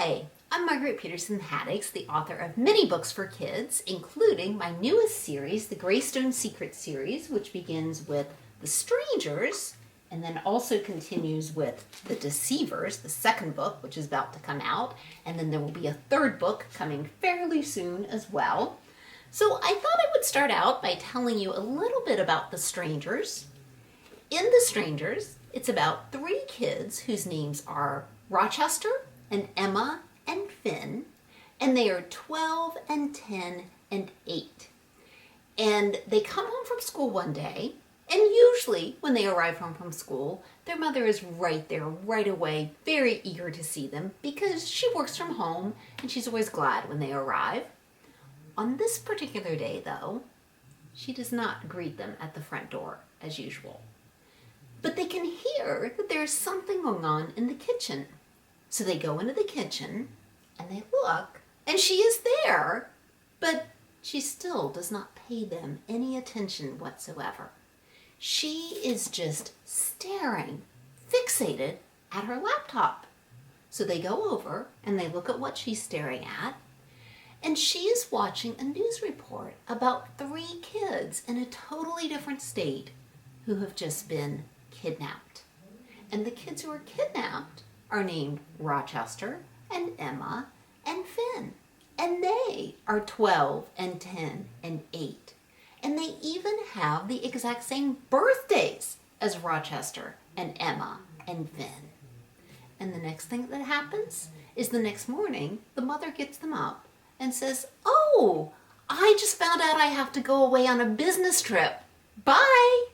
Hi, I'm Margaret Peterson Haddix, the author of many books for kids, including my newest series, the Greystone Secrets series, which begins with The Strangers and then also continues with The Deceivers, the second book, which is about to come out, and then there will be a third book coming fairly soon as well. So I thought I would start out by telling you a little bit about The Strangers. In The Strangers, it's about three kids whose names are Rochester and Emma and Finn, and they are 12 and 10 and 8. And they come home from school one day, and usually when they arrive home from school, their mother is right there right away, very eager to see them because she works from home and she's always glad when they arrive. On this particular day, though, she does not greet them at the front door as usual. But they can hear that there is something going on in the kitchen. So they go into the kitchen and they look, and she is there, but she still does not pay them any attention whatsoever. She is just staring, fixated at her laptop. So they go over and they look at what she's staring at, and she is watching a news report about three kids in a totally different state who have just been kidnapped. And the kids who are kidnapped are named Rochester and Emma and Finn. And they are 12 and 10 and 8. And they even have the exact same birthdays as Rochester and Emma and Finn. And the next thing that happens is the next morning, the mother gets them up and says, "Oh, I just found out I have to go away on a business trip. Bye."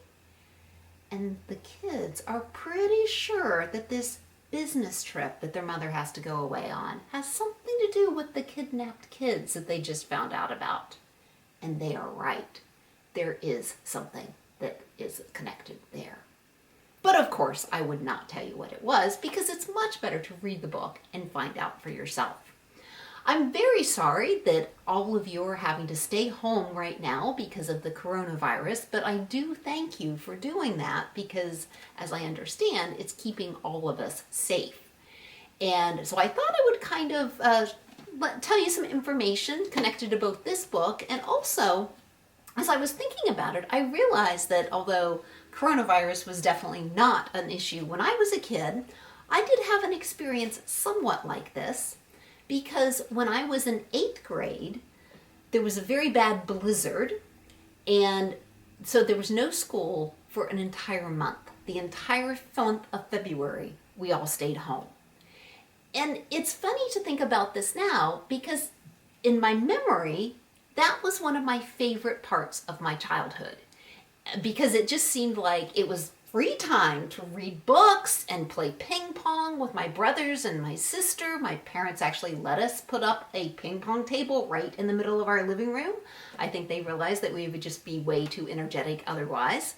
And the kids are pretty sure that this business trip that their mother has to go away on has something to do with the kidnapped kids that they just found out about. And they are right. There is something that is connected there. But of course, I would not tell you what it was because it's much better to read the book and find out for yourself. I'm very sorry that all of you are having to stay home right now because of the coronavirus, but I do thank you for doing that because, as I understand, it's keeping all of us safe. And so I thought I would kind of tell you some information connected to both this book, and also, as I was thinking about it, I realized that although coronavirus was definitely not an issue when I was a kid, I did have an experience somewhat like this. Because when I was in 8th grade, there was a very bad blizzard, and so there was no school for an entire month. The entire month of February, we all stayed home. And it's funny to think about this now, because in my memory, that was one of my favorite parts of my childhood. Because it just seemed like it was free time to read books and play ping pong with my brothers and my sister. My parents actually let us put up a ping pong table right in the middle of our living room. I think they realized that we would just be way too energetic otherwise.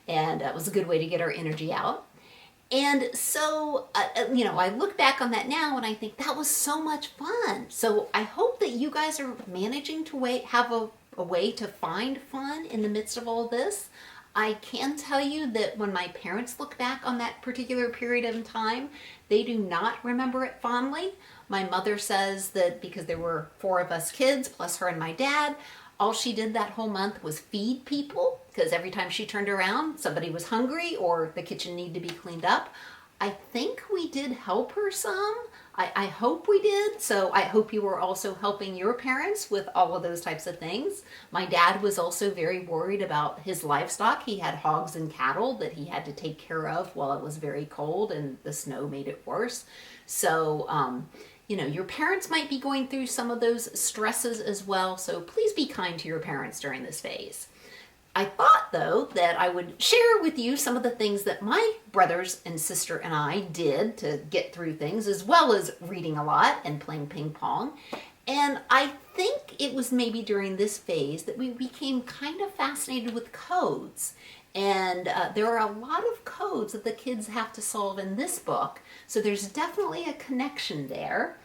And it was a good way to get our energy out. And so, I look back on that now and I think that was so much fun. So I hope that you guys are managing to have a way to find fun in the midst of all this. I can tell you that when my parents look back on that particular period of time, they do not remember it fondly. My mother says that because there were 4 of us kids, plus her and my dad, all she did that whole month was feed people, because every time she turned around, somebody was hungry or the kitchen needed to be cleaned up. I think we did help her some. I hope we did. So I hope you were also helping your parents with all of those types of things. My dad was also very worried about his livestock. He had hogs and cattle that he had to take care of while it was very cold and the snow made it worse. So, your parents might be going through some of those stresses as well. So please be kind to your parents during this phase. I thought, though, that I would share with you some of the things that my brothers and sister and I did to get through things, as well as reading a lot and playing ping pong. And I think it was maybe during this phase that we became kind of fascinated with codes. And there are a lot of codes that the kids have to solve in this book. So there's definitely a connection there.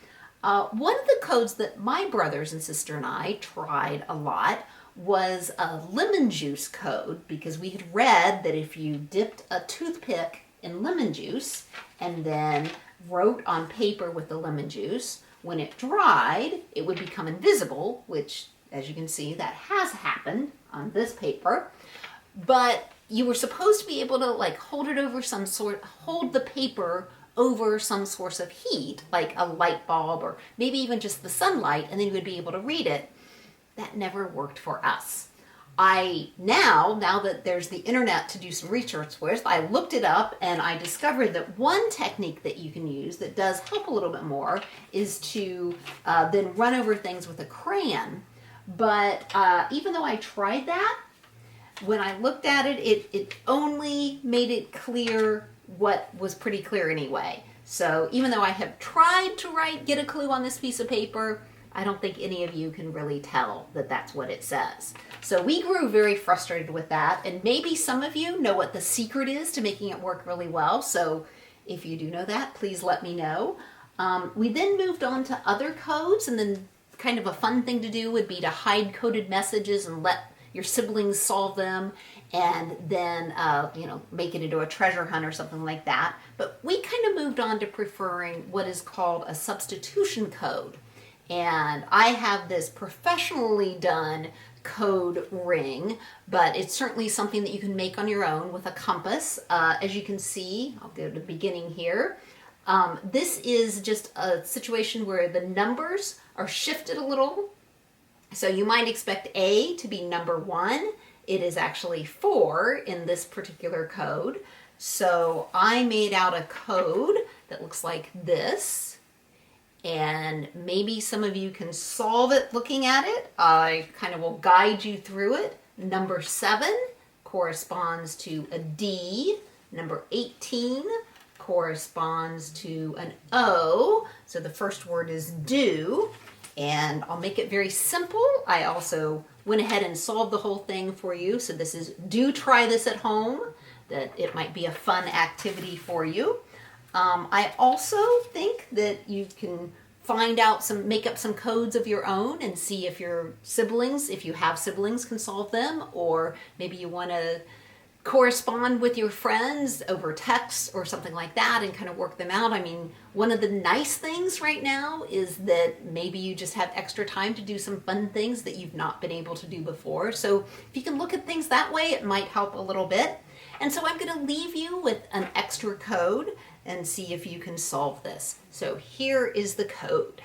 One of the codes that my brothers and sister and I tried a lot was a lemon juice code, because we had read that if you dipped a toothpick in lemon juice and then wrote on paper with the lemon juice. When it dried, it would become invisible, which, as you can see, that has happened on this paper. But you were supposed to be able to like hold the paper over some source of heat, like a light bulb or maybe even just the sunlight, and then you would be able to read it. That never worked for us. Now that there's the internet to do some research with, I looked it up and I discovered that one technique that you can use that does help a little bit more is to then run over things with a crayon. But even though I tried that, when I looked at it, it only made it clear what was pretty clear anyway. So even though I have tried to get a clue on this piece of paper, I don't think any of you can really tell that that's what it says. So we grew very frustrated with that, and maybe some of you know what the secret is to making it work really well. So if you do know that, please let me know. We then moved on to other codes, and then kind of a fun thing to do would be to hide coded messages and let your siblings solve them, and then make it into a treasure hunt or something like that. But we kind of moved on to preferring what is called a substitution code. And I have this professionally done code ring, but it's certainly something that you can make on your own with a compass. As you can see, I'll go to the beginning here. This is just a situation where the numbers are shifted a little. So you might expect A to be number 1. It is actually 4 in this particular code. So I made out a code that looks like this. And maybe some of you can solve it looking at it. I kind of will guide you through it. Number 7 corresponds to a D. Number 18 corresponds to an O. So the first word is do. And I'll make it very simple. I also went ahead and solved the whole thing for you. So this is, do try this at home, that it might be a fun activity for you. I also think that you can make up some codes of your own and see if your siblings, if you have siblings, can solve them, or maybe you want to correspond with your friends over text or something like that and kind of work them out. I mean, one of the nice things right now is that maybe you just have extra time to do some fun things that you've not been able to do before. So if you can look at things that way, it might help a little bit. And so I'm going to leave you with an extra code and see if you can solve this. So here is the code.